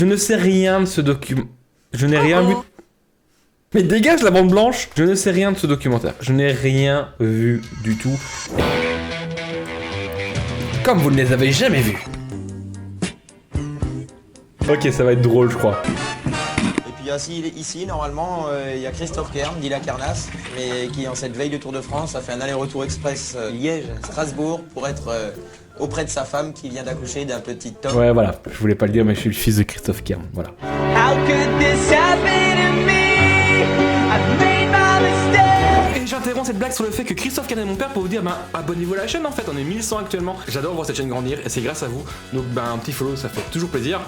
Je ne sais rien de ce document. Je n'ai rien vu. Mais dégage la bande blanche. Je ne sais rien de ce documentaire. Je n'ai rien vu du tout. Comme vous ne les avez jamais vus. Ok, ça va être drôle, je crois. Et puis ici normalement, il y a Christophe Kern, dit la Carnasse, mais qui en cette veille du Tour de France a fait un aller-retour express Liège-Strasbourg pour être auprès de sa femme qui vient d'accoucher d'un petit homme. Ouais, voilà. Je voulais pas le dire, mais je suis le fils de Christophe Kern. Voilà. Et j'interromps cette blague sur le fait que Christophe Kern est mon père pour vous dire, abonnez-vous à la chaîne en fait, on est 1100 actuellement. J'adore voir cette chaîne grandir et c'est grâce à vous. Donc un petit follow, ça fait toujours plaisir.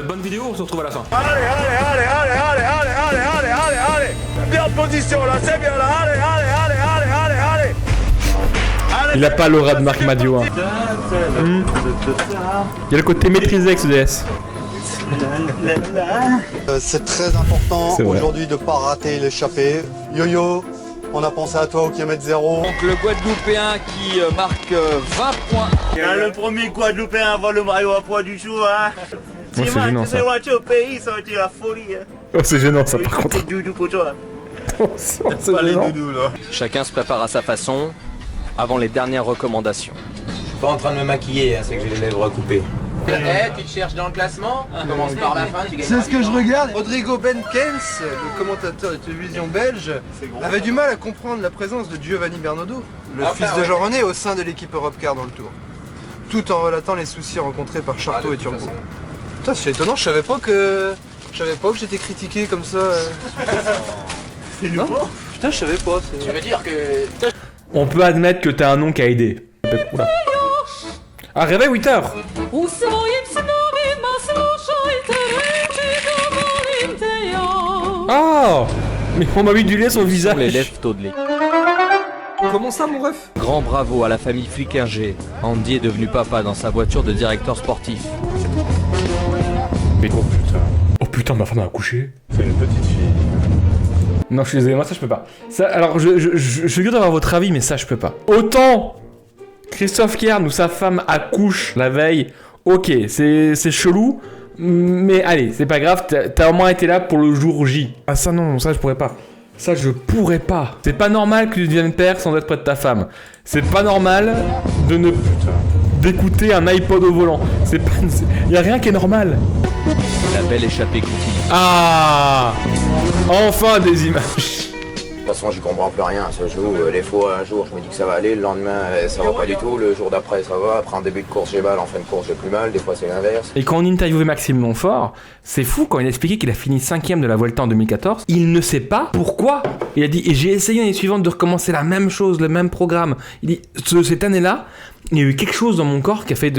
Bonne vidéo, on se retrouve à la fin. Allez. Bien en position là, c'est bien là. Allez. Il a pas l'aura de Marc Madio. Hein. Il y a le côté maîtrisé avec ce DS. C'est très important aujourd'hui de ne pas rater l'échappée. Yo-yo, on a pensé à toi au kilomètre 0. Donc le Guadeloupéen qui marque 20 points. Le premier Guadeloupéen avant le maillot à poids du jour. Hein. Moi, c'est gênant ça. Au pays, ça a été la folie. Hein. Oh, c'est gênant ça par contre. C'est doudou pour toi. C'est Pas les gênant. doudous là. Chacun se prépare à sa façon avant les dernières recommandations. Je suis pas en train de me maquiller, hein, c'est que j'ai les lèvres coupées. Tu te cherches dans le classement? Commence par la fin, tu gagnes. C'est ce que je regarde. Rodrigo Benkens, le commentateur de télévision belge, avait du mal à comprendre la présence de Giovanni Bernaudo, le fils de Jean-René, au sein de l'équipe Europcar dans le Tour. Tout en relatant les soucis rencontrés par Charteau et Turbo. Putain, c'est étonnant, je savais pas que j'étais critiqué comme ça. C'est nouveau. Putain, je savais pas. Tu veux dire que... On peut admettre que t'as un nom qui a aidé. Oula. Ah, réveil 8h. Oh, mais on m'a mis son visage. Les lèvres Toadley. Comment ça, mon ref? Grand bravo à la famille Flickinger. Andy est devenu papa dans sa voiture de directeur sportif. Mais oh putain, ma femme a accouché. C'est une petite fille. Non, je suis désolé, moi ça je peux pas. Ça, alors je suis curieux d'avoir votre avis, mais ça je peux pas. Autant Christophe Kern ou sa femme accouche la veille, ok, c'est chelou, mais allez, c'est pas grave, t'as au moins été là pour le jour J. Ah ça non, ça je pourrais pas. Ça je pourrais pas. C'est pas normal que tu deviennes père sans être près de ta femme. C'est pas normal de ne d'écouter un iPod au volant. C'est pas, y a rien qui est normal. La belle échappée continue. Ah, enfin des images. De toute façon, j'y comprends plus rien, ça joue. Les fois, un jour, je me dis que ça va aller, le lendemain, ça va pas du tout. Le jour d'après, ça va. Après, en début de course, j'ai mal, en fin de course, j'ai plus mal. Des fois, c'est l'inverse. Et quand on interviewait Maxime Montfort, c'est fou quand il a expliqué qu'il a fini 5ème de la Vuelta en 2014. Il ne sait pas pourquoi. Il a dit, et j'ai essayé l'année suivante de recommencer la même chose, le même programme. Il dit, cette année-là, il y a eu quelque chose dans mon corps qui a fait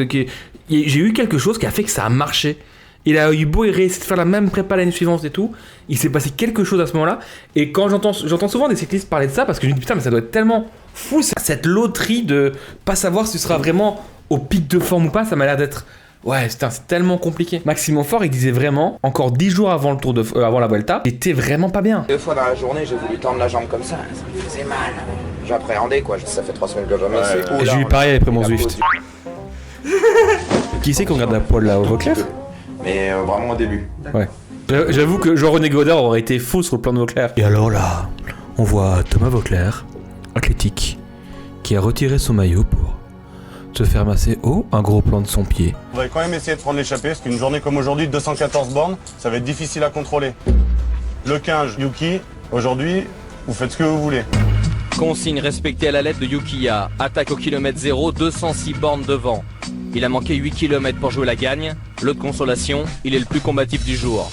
j'ai eu quelque chose qui a fait que ça a marché. Il a eu beau essayer de faire la même prépa l'année suivante et tout, il s'est passé quelque chose à ce moment-là. Et quand j'entends souvent des cyclistes parler de ça, parce que je me dis putain mais ça doit être tellement fou cette loterie de pas savoir si tu seras vraiment au pic de forme ou pas, ça m'a l'air d'être... Ouais, putain, c'est tellement compliqué. Maxime Montfort, il disait vraiment, encore 10 jours avant avant la Vuelta, il était vraiment pas bien. 2 fois dans la journée, j'ai voulu tendre la jambe comme ça me faisait mal. J'appréhendais quoi, ça fait 3 semaines que je me sais. J'ai eu pareil après mon Zwift. Qui c'est qu'on regarde la poêle là, au Vauclair? Mais vraiment au début. Ouais. J'avoue que Jean-René Godard aurait été faux sur le plan de Vauclair. Et alors là, on voit Thomas Vauclair, athlétique, qui a retiré son maillot pour se faire masser un gros plan de son pied. On va quand même essayer de prendre l'échappée, parce qu'une journée comme aujourd'hui, 214 bornes, ça va être difficile à contrôler. Le 15, Yuki, aujourd'hui, vous faites ce que vous voulez. Consigne respectée à la lettre de Yukiya. Attaque au kilomètre 0, 206 bornes devant. Il a manqué 8 km pour jouer la gagne. L'autre consolation, il est le plus combatif du jour.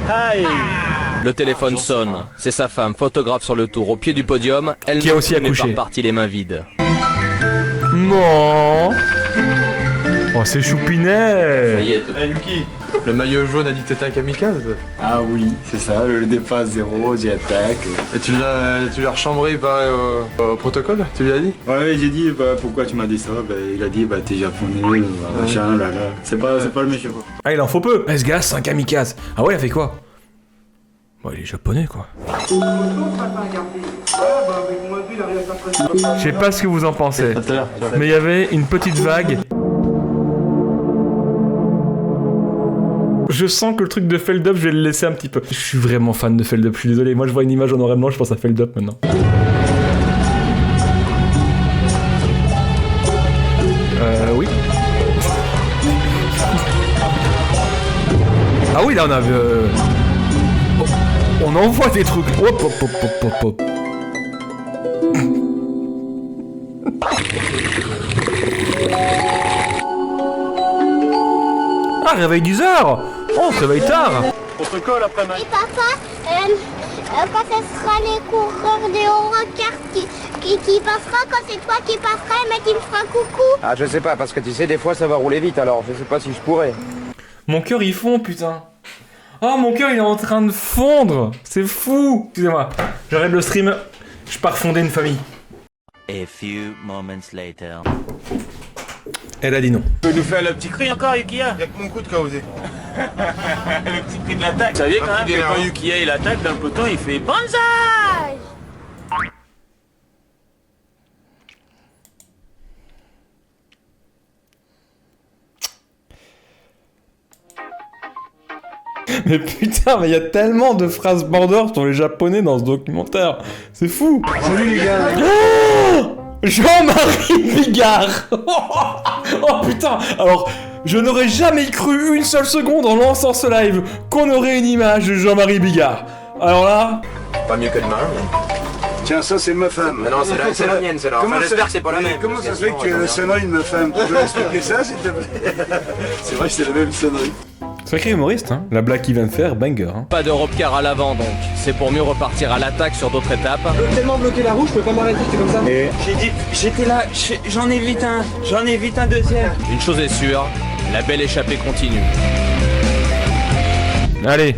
Hey. Le téléphone sonne. C'est sa femme, photographe sur le tour, au pied du podium. Elle qui a aussi accouché. N'est pas partie les mains vides. Non. Oh, c'est Choupinet. Hey Yuki, le maillot jaune a dit que t'étais un kamikaze? Ah oui, c'est ça, le départ 0, j'y attaque. Et tu l'as rechambré au protocole? Tu lui as dit? Ouais, j'ai dit pourquoi tu m'as dit ça, il a dit t'es japonais, machin, là. C'est pas le méchant quoi. Ah, il en faut peu. Ce gars, c'est un kamikaze. Ah ouais, il a fait quoi? Bon, il est japonais quoi. Je sais pas ce que vous en pensez, mais il y avait une petite vague. Je sens que le truc de Feldup, je vais le laisser un petit peu. Je suis vraiment fan de Feldup, je suis désolé. Moi, je vois une image en noir et blanc, je pense à Feldup maintenant. Oui. Ah oui, là, on a... On envoie des trucs. Hop, hop, hop, hop, hop, hop. Ah, réveil 10h. Oh, on se réveille tard. Protocole après match. Et papa, quand ce sera les coureurs des Eurocars qui passera, quand c'est toi qui passeras, mais qui me fera coucou. Ah, je sais pas, parce que tu sais, des fois ça va rouler vite, alors je sais pas si je pourrais. Mon cœur il fond, putain. Oh, mon cœur il est en train de fondre. C'est fou. Excusez-moi, j'arrête le stream. Je pars fonder une famille. A few moments later. Elle a dit non. Tu peux nous faire le petit cri encore, Yukiya? Y'a que mon coude qui a osé. Le petit cri de l'attaque. Vous saviez quand même que quand Yukiya il attaque dans le peloton, il fait Banzai! Mais putain, mais il y a tellement de phrases border sur les japonais dans ce documentaire. C'est fou. Salut les gars. Oh, Jean-Marie Bigard. Oh putain. Alors, je n'aurais jamais cru une seule seconde en lançant ce live qu'on aurait une image de Jean-Marie Bigard. Alors là... Pas mieux que demain. Tiens, ça c'est ma femme. Mais non, c'est la mienne, c'est là. Enfin, j'espère que c'est pas la même. Comment ça se fait que tu as la sonnerie de ma femme? Tu peux expliquer ça, s'il te plaît? C'est vrai que c'est la même sonnerie. Sacré humoriste, hein. La blague qu'il vient de faire, banger, hein. Pas d'Europecar à l'avant donc. C'est pour mieux repartir à l'attaque sur d'autres étapes. Je peux tellement bloquer la roue, je peux pas m'arrêter, c'est comme ça. J'ai dit, j'étais là, j'en ai vite un deuxième. Une chose est sûre, la belle échappée continue. Allez.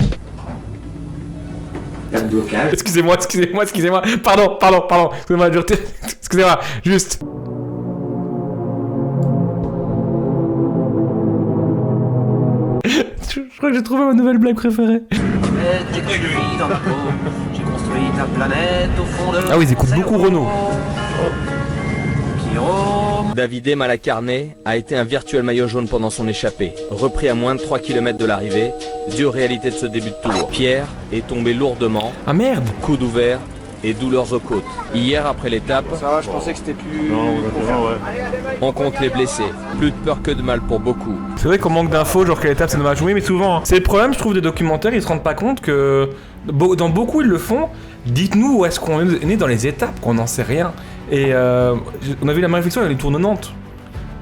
Excusez-moi. Pardon. Excusez-moi, juste. Je crois que j'ai trouvé ma nouvelle blague préférée. J'ai construit ta planète au fond de... Ah oui, ils écoutent beaucoup Renault. Davide Malacarné a été un virtuel maillot jaune pendant son échappée. Repris à moins de 3 km de l'arrivée, dure réalité de ce début de tour. Pierre est tombé lourdement. Ah merde. Coude ouvert et douleurs aux côtes. Hier, après l'étape, Ça va, je pensais que c'était plus... Non, exactement, ouais. on compte les blessés. Plus de peur que de mal pour beaucoup. C'est vrai qu'on manque d'infos, genre quelle étape c'est dommage. Oui, mais souvent, hein. C'est le problème, je trouve, des documentaires, ils se rendent pas compte que... Dans beaucoup, ils le font. Dites-nous où est-ce qu'on est né dans les étapes, qu'on n'en sait rien. Et on a vu la même réflexion avec les tournantes.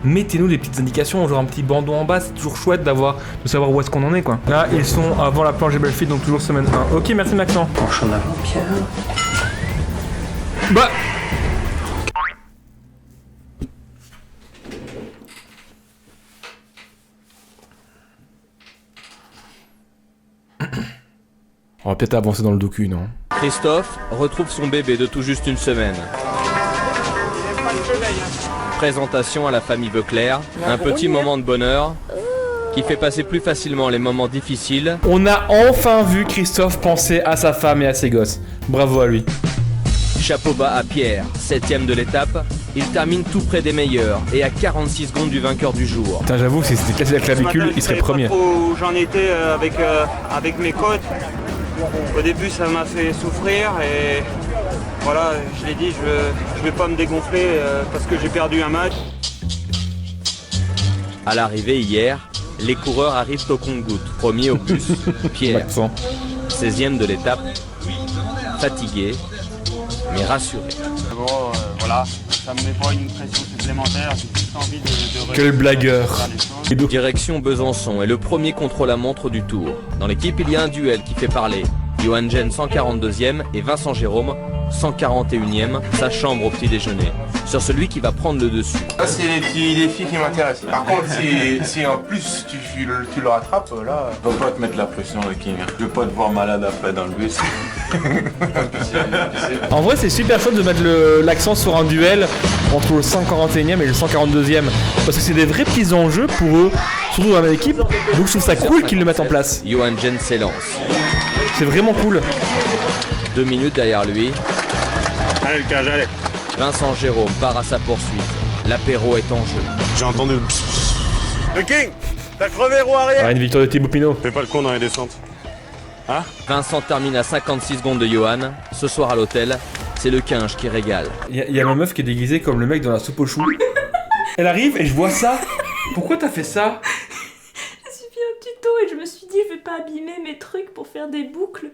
Mettez-nous des petites indications, genre un petit bandeau en bas, c'est toujours chouette de savoir où est-ce qu'on en est, quoi. Là, ils sont avant la planche des Belfield, donc toujours semaine 1. Ok, merci Maxent. Penche en avant, Pierre. Bah... On va peut-être avancer dans le docu, non? Christophe retrouve son bébé de tout juste une semaine. Présentation à la famille Beuclair, un petit moment de bonheur qui fait passer plus facilement les moments difficiles. On a enfin vu Christophe penser à sa femme et à ses gosses. Bravo à lui. Chapeau bas à Pierre, 7ème de l'étape. Il termine tout près des meilleurs et à 46 secondes du vainqueur du jour. Putain, j'avoue, si c'était cassé la clavicule, il serait premier. Où j'en étais avec mes côtes. Au début, ça m'a fait souffrir et voilà, je l'ai dit, je vais pas me dégonfler parce que j'ai perdu un match. À l'arrivée hier, les coureurs arrivent au compte-gouttes. Premier au bus, Pierre, 16ème de l'étape, fatigué, mais rassuré. Bon, voilà, ça me met pas une pression supplémentaire, j'ai juste envie de Quel blagueur. Direction Besançon et le premier contre-la-montre du tour. Dans l'équipe, il y a un duel qui fait parler. Johan Jen 142e et Vincent Jérôme 141e, sa chambre au petit déjeuner. Sur celui qui va prendre le dessus. Ça c'est les petits défis qui m'intéressent. Par contre si en plus tu le rattrapes, là... Faut pas te mettre la pression le King. Je veux pas te voir malade après dans le bus. En vrai, c'est super chouette de mettre l'accent sur un duel entre le 141e et le 142e. Parce que c'est des vrais petits enjeux pour eux, surtout dans l'équipe. Donc je trouve ça cool qu'ils le mettent en place. Johan Jen s'élance. C'est vraiment cool. 2 minutes derrière lui. Allez le cage, allez. Vincent Jérôme part à sa poursuite. L'apéro est en jeu. J'ai entendu le... Le King, T'as crevé roue arrière. Ah, une victoire de Thibaut Pinot. Fais pas le con dans les descentes. Hein? Vincent termine à 56 secondes de Johan. Ce soir à l'hôtel, c'est le quinge qui régale. Il y a ma meuf qui est déguisée comme le mec dans la soupe aux choux. Elle arrive et je vois ça. Pourquoi t'as fait ça? J'ai suivi un tuto et je me suis dit je vais pas abîmer mes trucs pour faire des boucles.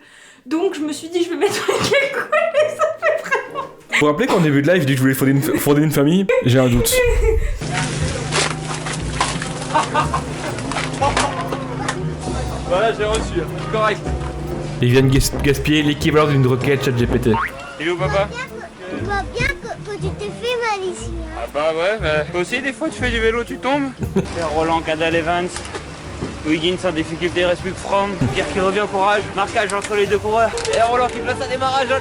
Donc je me suis dit je vais mettre un cagoule et ça fait vraiment... Vous vous rappelez qu'en début de live, je dis que je voulais fonder une famille? J'ai un doute. Voilà, j'ai reçu. Correct. Ils viennent gaspiller l'équivalent d'une requête ChatGPT. Il est où papa? Tu vois bien que tu t'es fait mal ici. Hein. Ah bah ouais, toi aussi des fois tu fais du vélo, tu tombes. Roland, Cadel, Evans. Wiggins en difficulté, reste plus que Fromm. Pierre qui revient, courage. Marquage entre les deux coureurs. Et Roland qui place un démarrage. Elle a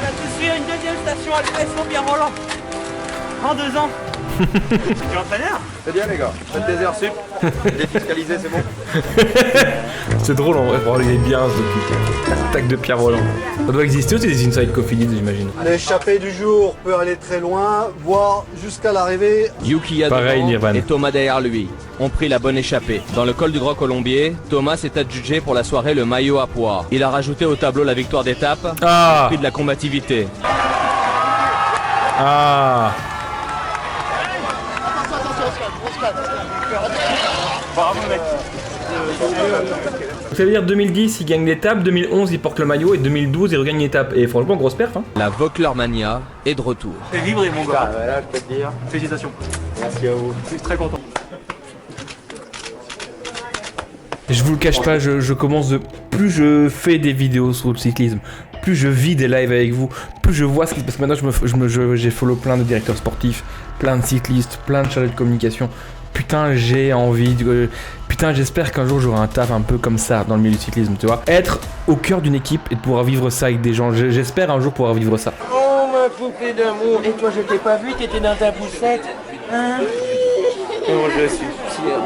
tout suivi à une deuxième station. Allez, laisse-moi bien Roland. En 2 ans. Tu es entraîneur? C'est bien les gars, faites des heures sup. Défiscalisé, c'est bon. C'est drôle en vrai, il est bien ce truc. Attaque de Pierre Roland. Ça doit exister aussi des Inside Coffee Leads, j'imagine. L'échappée du jour peut aller très loin, voire jusqu'à l'arrivée. Yukiya devant et Thomas derrière lui ont pris la bonne échappée. Dans le col du Grand Colombier, Thomas s'est adjugé pour la soirée le maillot à pois. Il a rajouté au tableau la victoire d'étape, le prix de la combativité. Ah. Ça veut dire 2010 il gagne l'étape, 2011 il porte le maillot et 2012 il regagne l'étape. Et franchement grosse perf hein. La Vauclermania est de retour. C'est vibré mon gars. Là je peux te dire. Félicitations. Merci à vous. Je suis très content. Je vous le cache pas, je commence de... Plus je fais des vidéos sur le cyclisme, plus je vis des lives avec vous, plus je vois ce qui se passe. Maintenant j'ai follow plein de directeurs sportifs, plein de cyclistes, plein de chargés de communication. Putain, j'ai envie de... Putain, j'espère qu'un jour j'aurai un taf un peu comme ça dans le milieu du cyclisme, tu vois. Être au cœur d'une équipe et de pouvoir vivre ça avec des gens. J'espère un jour pouvoir vivre ça. Oh ma poupée d'amour, et toi je t'ai pas vu, t'étais dans ta poussette, hein? Oh, je suis fier.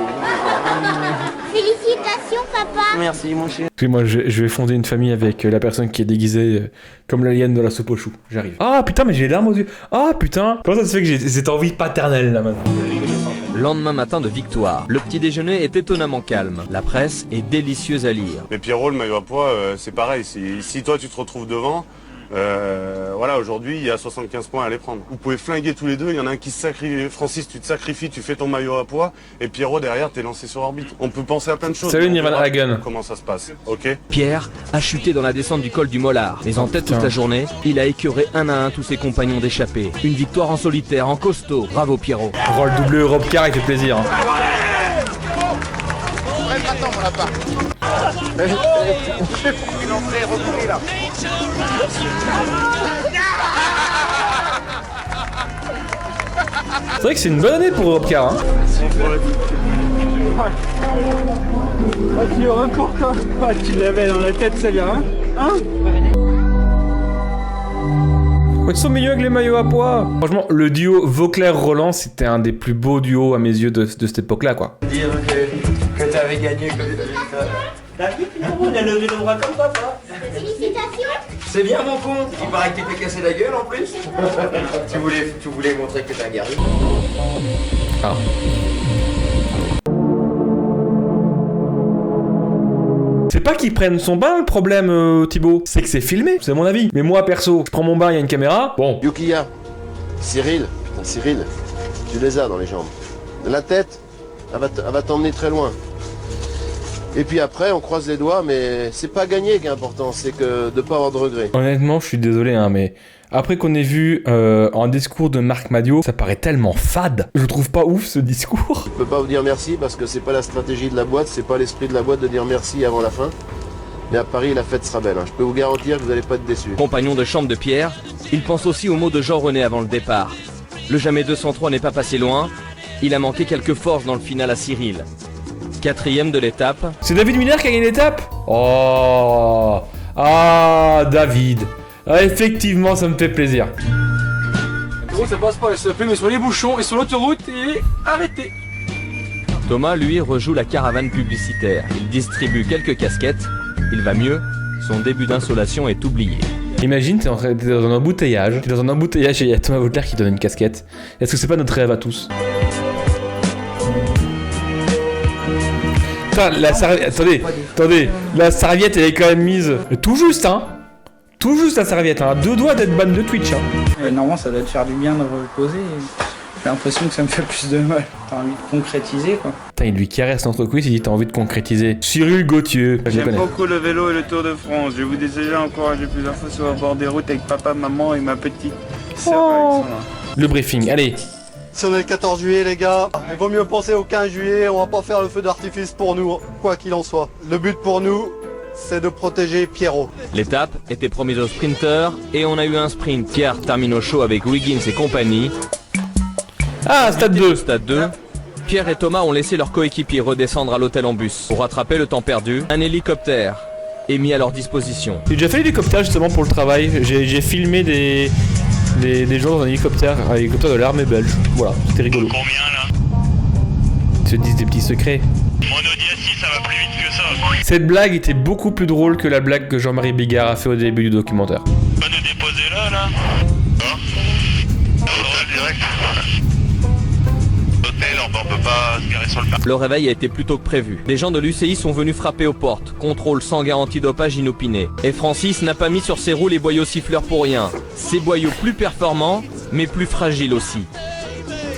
Félicitations papa. Merci mon cher. Moi je vais fonder une famille avec la personne qui est déguisée comme l'alien de la soupe aux choux. J'arrive. Ah putain, mais j'ai les larmes aux yeux. Ah putain, comment ça se fait que j'ai cette envie paternelle là maintenant? Lendemain matin de victoire, le petit déjeuner est étonnamment calme. La presse est délicieuse à lire. Mais Pierrot, le maillot à pois, c'est pareil. Si toi tu te retrouves devant, voilà, aujourd'hui il y a 75 points à aller prendre. Vous pouvez flinguer tous les deux, il y en a un qui se sacrifie. Francis, tu te sacrifies, tu fais ton maillot à pois, et Pierrot derrière t'es lancé sur orbite. On peut penser à plein de choses. Salut Nirvana Hagen. Comment ça se passe, ok? Pierre a chuté dans la descente du col du Mollard. Mais en tête toute la journée, il a écœuré un à un tous ses compagnons d'échappée. Une victoire en solitaire, en costaud. Bravo Pierrot. Roll double Europe Car, il fait plaisir. Hein. Attends mon lapin. Une entrée recouvrie là. C'est vrai que c'est une bonne année pour Europcar. Hein. Tu recours quoi? Tu l'avais dans la tête celle-là, hein? Ils sont mieux que les maillots à pois. Franchement, le duo Vauclair-Roland, c'était un des plus beaux duos à mes yeux de cette époque-là, quoi. Dire que t'avais gagné, que t'as vu, on a levé le bras comme papa. Félicitations. C'est bien mon con. Il paraît que tu t'es cassé la gueule en plus. tu voulais montrer que t'es un guerrier. Ah. C'est pas qu'ils prennent son bain le problème, Thibaut. C'est que c'est filmé, c'est mon avis. Mais moi, perso, je prends mon bain, il y a une caméra. Bon. Yukiya, Cyril, tu les as dans les jambes. La tête, elle va t'emmener très loin. Et puis après, on croise les doigts, mais c'est pas gagné qui est important, c'est que de pas avoir de regrets. Honnêtement, je suis désolé, hein, mais après qu'on ait vu un discours de Marc Madiot, ça paraît tellement fade. Je trouve pas ouf ce discours. Je peux pas vous dire merci parce que c'est pas la stratégie de la boîte, c'est pas l'esprit de la boîte de dire merci avant la fin. Mais à Paris, la fête sera belle. Hein. Je peux vous garantir que vous allez pas être déçus. Compagnon de chambre de Pierre, il pense aussi aux mots de Jean-René avant le départ. Le jamais 203 n'est pas passé loin. Il a manqué quelques forces dans le final à Cyril. 4e de l'étape. C'est David Miller qui a gagné l'étape? Oh. Ah, David. Ah, effectivement, ça me fait plaisir. Gros, ça passe pas, s'il te plaît, mais sur les bouchons et sur l'autoroute, il est arrêté. Thomas, lui, rejoue la caravane publicitaire. Il distribue quelques casquettes. Il va mieux. Son début d'insolation est oublié. Imagine, t'es dans un embouteillage. Et il y a Thomas Vauclair qui donne une casquette. Est-ce que c'est pas notre rêve à tous? Putain, la serviette. Attendez. La serviette, elle est quand même mise tout juste, hein. Tout juste la serviette, hein. 2 doigts d'être ban de Twitch, hein. Normalement, ça doit te faire du bien de reposer. J'ai l'impression que ça me fait plus de mal. T'as envie de concrétiser, quoi. Putain, il lui caresse l'entrecuisse, il dit t'as envie de concrétiser. Cyril Gauthieu. J'aime beaucoup le vélo et le Tour de France. Je vous déjà encourager plusieurs fois sur le bord des routes avec papa, maman et ma petite sœur. Oh. Le briefing, allez. Si on est le 14 juillet les gars, il vaut mieux penser au 15 juillet, on va pas faire le feu d'artifice pour nous, quoi qu'il en soit. Le but pour nous, c'est de protéger Pierrot. L'étape était promise aux sprinteurs et on a eu un sprint. Pierre termine au show avec Wiggins et compagnie. Ah, stade 2. Stade 2. Pierre et Thomas ont laissé leurs coéquipiers redescendre à l'hôtel en bus. Pour rattraper le temps perdu, un hélicoptère est mis à leur disposition. J'ai déjà fait l'hélicoptère justement pour le travail. J'ai filmé des gens dans un hélicoptère de l'armée belge. Voilà, c'était rigolo. Combien là? Ils se disent des petits secrets. Mon Audi A6 ça va plus vite que ça. Cette blague était beaucoup plus drôle que la blague que Jean-Marie Bigard a fait au début du documentaire. Pas nous déposer là Hein? Hôtel direct. Hôtel, on peut pas se garer sur le parc. Le réveil a été plus tôt que prévu. Les gens de l'UCI sont venus frapper aux portes. Contrôle sans garantie dopage inopiné. Et Francis n'a pas mis sur ses roues les boyaux siffleurs pour rien. Ces boyaux plus performants, mais plus fragiles aussi.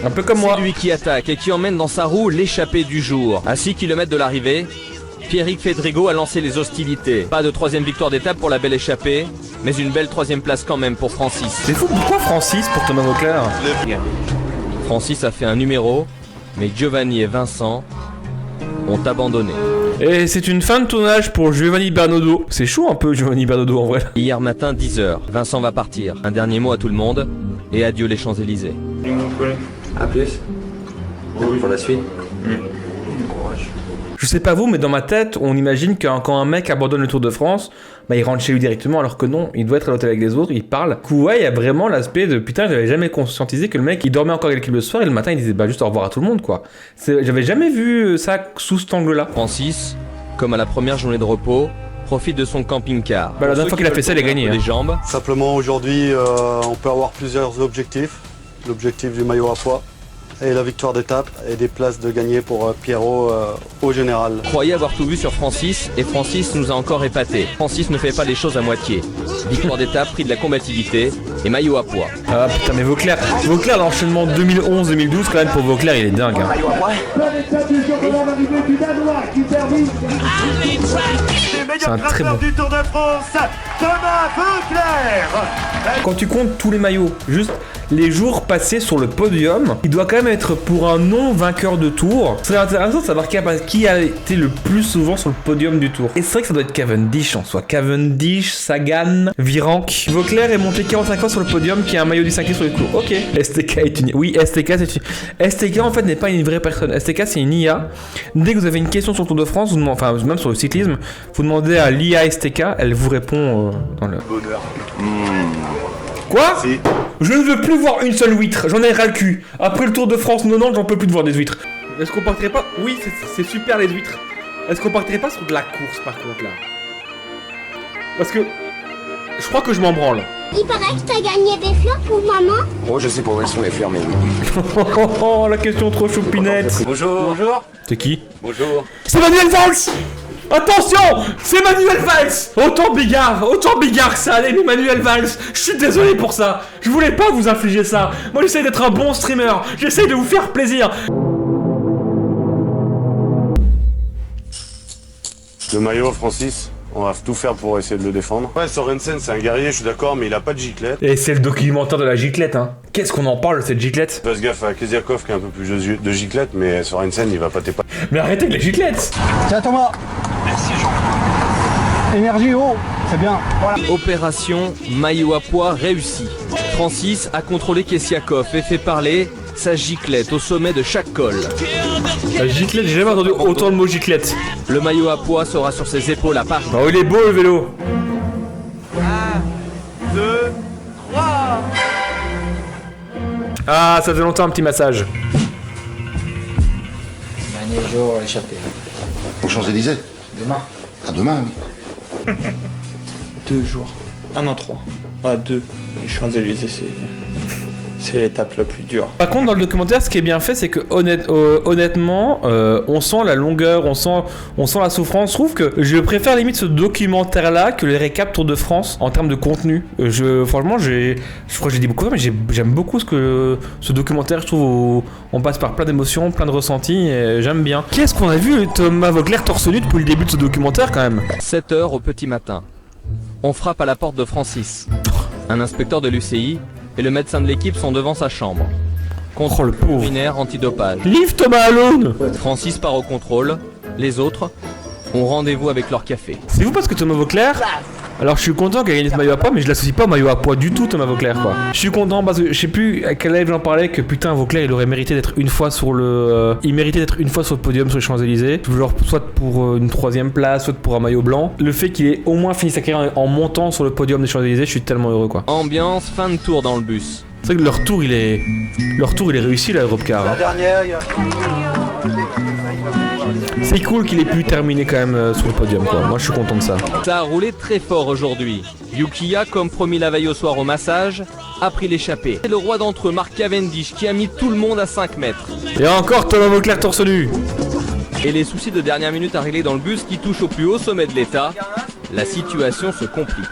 Un peu comme moi. C'est lui qui attaque et qui emmène dans sa roue l'échappée du jour. À 6 km de l'arrivée, Pierrick Fédrigo a lancé les hostilités. Pas de 3ème victoire d'étape pour la belle échappée, mais une belle 3ème place quand même pour Francis. C'est fou, pourquoi Francis pour Thomas Vauclair? Francis a fait un numéro, mais Giovanni et Vincent ont abandonné. Et c'est une fin de tournage pour Giovanni Bernaudo. C'est chaud un peu Giovanni Bernaudo en vrai. Hier matin 10h, Vincent va partir. Un dernier mot à tout le monde et adieu les Champs-Élysées. A plus. Pour la suite. Je sais pas vous, mais dans ma tête, on imagine que quand un mec abandonne le Tour de France, bah il rentre chez lui directement, alors que non, il doit être à l'hôtel avec les autres, il parle. Du coup, ouais, il y a vraiment l'aspect de putain, j'avais jamais conscientisé que le mec, il dormait encore avec l'équipe le soir et le matin, il disait bah juste au revoir à tout le monde, quoi. J'avais jamais vu ça sous cet angle-là. Francis, comme à la première journée de repos, profite de son camping-car. Bah la dernière fois qu'il a fait ça, il a gagné. Les jambes. Simplement aujourd'hui, on peut avoir plusieurs objectifs. L'objectif du maillot à pois et la victoire d'étape et des places de gagner pour Pierrot au général. Croyez avoir tout vu sur Francis et Francis nous a encore épaté. Francis ne fait pas les choses à moitié. Victoire d'étape, prix de la combativité et maillot à pois. Ah putain mais Vauclair, l'enchaînement 2011-2012 quand même pour Vauclair il est dingue. Hein. C'est un très bon. Du Tour de France, Thomas Vauclair. Quand tu comptes tous les maillots, juste les jours passés sur le podium, il doit quand même être pour un non-vainqueur de Tour. C'est intéressant de savoir qui a été le plus souvent sur le podium du Tour. Et c'est vrai que ça doit être Cavendish en soi. Cavendish, Sagan, Virenque. Vauclair est monté 45 fois sur le podium qui a un maillot distingué sur le Tour. Ok. STK est une... Oui, STK c'est une... STK en fait n'est pas une vraie personne. STK c'est une IA. Dès que vous avez une question sur le Tour de France, enfin même sur le cyclisme, vous demandez à l'IA STK, elle vous répond dans le... Bonheur. Quoi? Si. Je ne veux plus voir une seule huître, j'en ai ras le cul. Après le Tour de France 90, j'en peux plus de voir des huîtres. Est-ce qu'on partirait pas? Oui, c'est super les huîtres. Est-ce qu'on partirait pas sur de la course par contre là? Parce que je crois que je m'en branle. Il paraît que t'as gagné des fleurs pour maman. Oh, je sais pas où elles sont les fleurs, mais oui. Oh, la question trop choupinette. Bonjour. Bonjour. C'est qui? Bonjour. C'est Manuel Valls. Attention, c'est Manuel Valls. Autant Bigard ça allait, mais Manuel Valls, je suis désolé pour ça. Je voulais pas vous infliger ça. Moi j'essaye d'être un bon streamer, j'essaye de vous faire plaisir. Le maillot, Francis, on va tout faire pour essayer de le défendre. Ouais, Sorensen, c'est un guerrier, je suis d'accord, mais il a pas de giclette. Et c'est le documentaire de la giclette, hein. Qu'est-ce qu'on en parle de cette giclette? Fais gaffe à Keziakov qui est un peu plus de giclette, mais Sorensen, il va pas t'épater. Mais arrêtez avec les giclettes. Tiens Thomas. Merci Jean. Énergie haut, c'est bien. Voilà. Opération maillot à pois réussie. Francis a contrôlé Keziakov et fait parler sa giclette au sommet de chaque col. La giclette, j'ai jamais entendu autant de mots giclette. Le maillot à pois sera sur ses épaules à Paris. Oh, il est beau le vélo. 1, 2, 3. Ah, ça fait longtemps un petit massage. Dernier jour échappé. Aux Champs-Élysées. Demain. À demain, oui. 2 jours. Ah non, 3. Ah, 2. Les Champs-Élysées, C'est l'étape la plus dure. Par contre, dans le documentaire, ce qui est bien fait, c'est que honnêtement, on sent la longueur, on sent la souffrance. Je trouve que je préfère limite ce documentaire-là que les récaps Tour de France en termes de contenu. Franchement, je crois que j'ai dit beaucoup, mais j'aime beaucoup ce documentaire. Je trouve on passe par plein d'émotions, plein de ressentis, et j'aime bien. Qu'est-ce qu'on a vu Thomas Voeckler torse nu depuis le début de ce documentaire quand même. 7h au petit matin. On frappe à la porte de Francis. Un inspecteur de l'UCI et le médecin de l'équipe sont devant sa chambre. Contrôle urinaire antidopage. Leave Thomas alone. Francis part au contrôle. Les autres ont rendez-vous avec leur café. C'est vous parce que Thomas Voeckler, alors je suis content qu'il ait gagné ce maillot à poids, mais je l'associe pas au maillot à poids du tout, Thomas Voeckler quoi. Je suis content parce que je sais plus à quel live j'en parlais que putain Voeckler il aurait mérité d'être une fois sur le podium sur les Champs-Élysées, genre soit pour une 3ème place, soit pour un maillot blanc. Le fait qu'il ait au moins fini sa carrière en montant sur le podium des Champs-Élysées, je suis tellement heureux quoi. Ambiance, fin de tour dans le bus. C'est vrai que leur tour il est réussi là, Europcar. La dernière, il y a... C'est cool qu'il ait pu terminer quand même sur le podium quoi. Moi je suis content de ça. Ça a roulé très fort aujourd'hui. Yukiya, comme promis la veille au soir au massage, a pris l'échappée. C'est le roi d'entre eux, Mark Cavendish, qui a mis tout le monde à 5 mètres. Et encore Thomas Voeckler torse nu. Et les soucis de dernière minute à régler dans le bus qui touche au plus haut sommet de l'État. La situation se complique.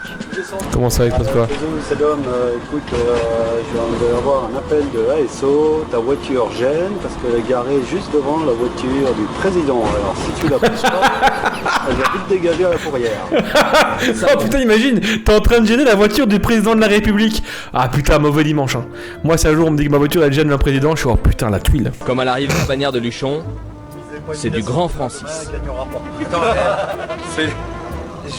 Comment ça, il passe quoi? Écoute, je viens d'avoir un appel de ASO, ta voiture gêne parce qu'elle est garée juste devant la voiture du président. Alors si tu la pousses pas, elle va vite dégager à la fourrière. Oh putain, imagine, t'es en train de gêner la voiture du président de la République. Ah putain, mauvais dimanche hein. Moi si un jour on me dit que ma voiture elle gêne le président, je suis oh putain la tuile. Comme à l'arrivée de bannière de Luchon, c'est du grand Francis.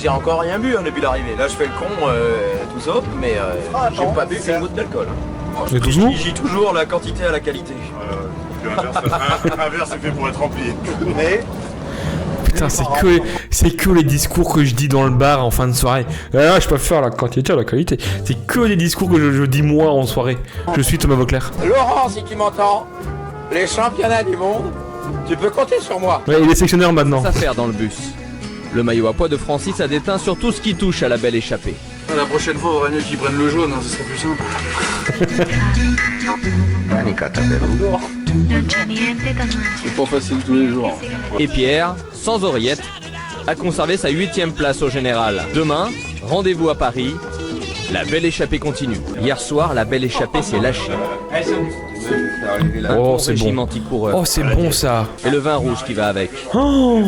J'ai encore rien bu hein, depuis l'arrivée. Là je fais le con, tout sauf, mais j'ai pas bu qu'une goutte d'alcool. J'ai toujours la quantité à la qualité. L'inverse est fait pour être rempli. Mais... Putain, c'est que les discours que je dis dans le bar en fin de soirée. Ah, je peux faire la quantité à la qualité. C'est que les discours que je dis moi en soirée. Je suis Thomas Voeckler. Laurent, si tu m'entends, les championnats du monde, tu peux compter sur moi. Ouais, il est sectionnaire maintenant. Ça faire dans le bus. Le maillot à poids de Francis a déteint sur tout ce qui touche à la belle échappée. La prochaine fois, il vaudrait mieux qu'ils prennent le jaune, hein, ce serait plus simple. C'est pas facile tous les jours. Et Pierre, sans oreillette, a conservé sa 8ème place au général. Demain, rendez-vous à Paris. La belle échappée continue. Hier soir, la belle échappée s'est lâchée. Oh, c'est bon. Oh, c'est bon ça. Et le vin rouge qui va avec. Oh,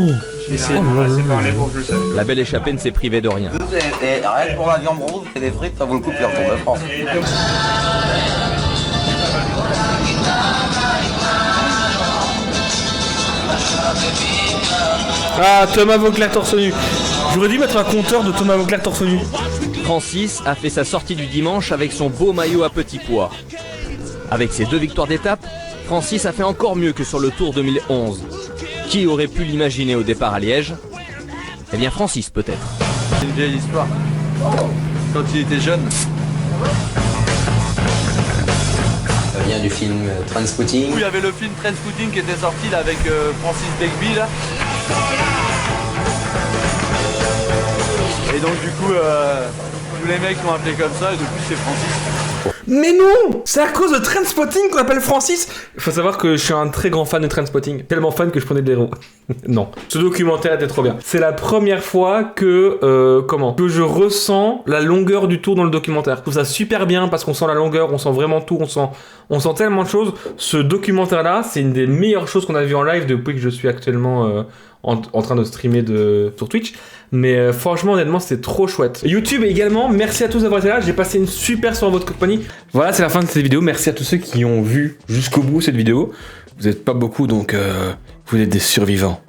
la belle échappée ne s'est privée de rien. Rien pour la viande rouge et des frites, ça vaut le coup de faire Tour de France. Ah, Thomas Voeckler torse nu. J'aurais dû mettre un compteur de Thomas Voeckler torse nu. Francis a fait sa sortie du dimanche avec son beau maillot à petit pois. Avec ses 2 victoires d'étape, Francis a fait encore mieux que sur le Tour 2011. Qui aurait pu l'imaginer au départ à Liège? Eh bien Francis peut-être. C'est une vieille histoire. Quand il était jeune. Ça vient du film Trainspotting. Il y avait le film Trainspotting qui était sorti là avec Francis Begbie là. Et donc du coup, tous les mecs m'ont appelé comme ça et depuis c'est Francis. Mais non! C'est à cause de Trainspotting qu'on appelle Francis! Il faut savoir que je suis un très grand fan de Trainspotting. Tellement fan que je prenais de l'héros. Non. Ce documentaire était trop bien. C'est la première fois que je ressens la longueur du tour dans le documentaire. Je trouve ça super bien parce qu'on sent la longueur, on sent vraiment tout, on sent tellement de choses. Ce documentaire-là, c'est une des meilleures choses qu'on a vu en live depuis que je suis actuellement en train de streamer sur Twitch. Mais franchement, honnêtement, c'était trop chouette. YouTube également, merci à tous d'avoir été là. J'ai passé une super soirée en votre compagnie. Voilà, c'est la fin de cette vidéo. Merci à tous ceux qui ont vu jusqu'au bout cette vidéo. Vous n'êtes pas beaucoup, donc vous êtes des survivants.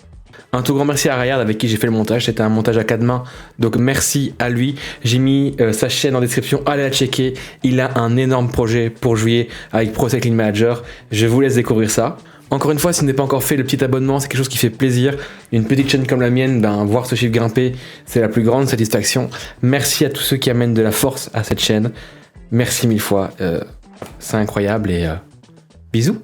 Un tout grand merci à Rayard avec qui j'ai fait le montage. C'était un montage à 4 mains, donc merci à lui. J'ai mis sa chaîne en description, allez la checker. Il a un énorme projet pour juillet avec Pro Cycling Manager. Je vous laisse découvrir ça. Encore une fois, si ce n'est pas encore fait, le petit abonnement, c'est quelque chose qui fait plaisir. Une petite chaîne comme la mienne, voir ce chiffre grimper, c'est la plus grande satisfaction. Merci à tous ceux qui amènent de la force à cette chaîne. Merci 1000 fois, c'est incroyable et bisous.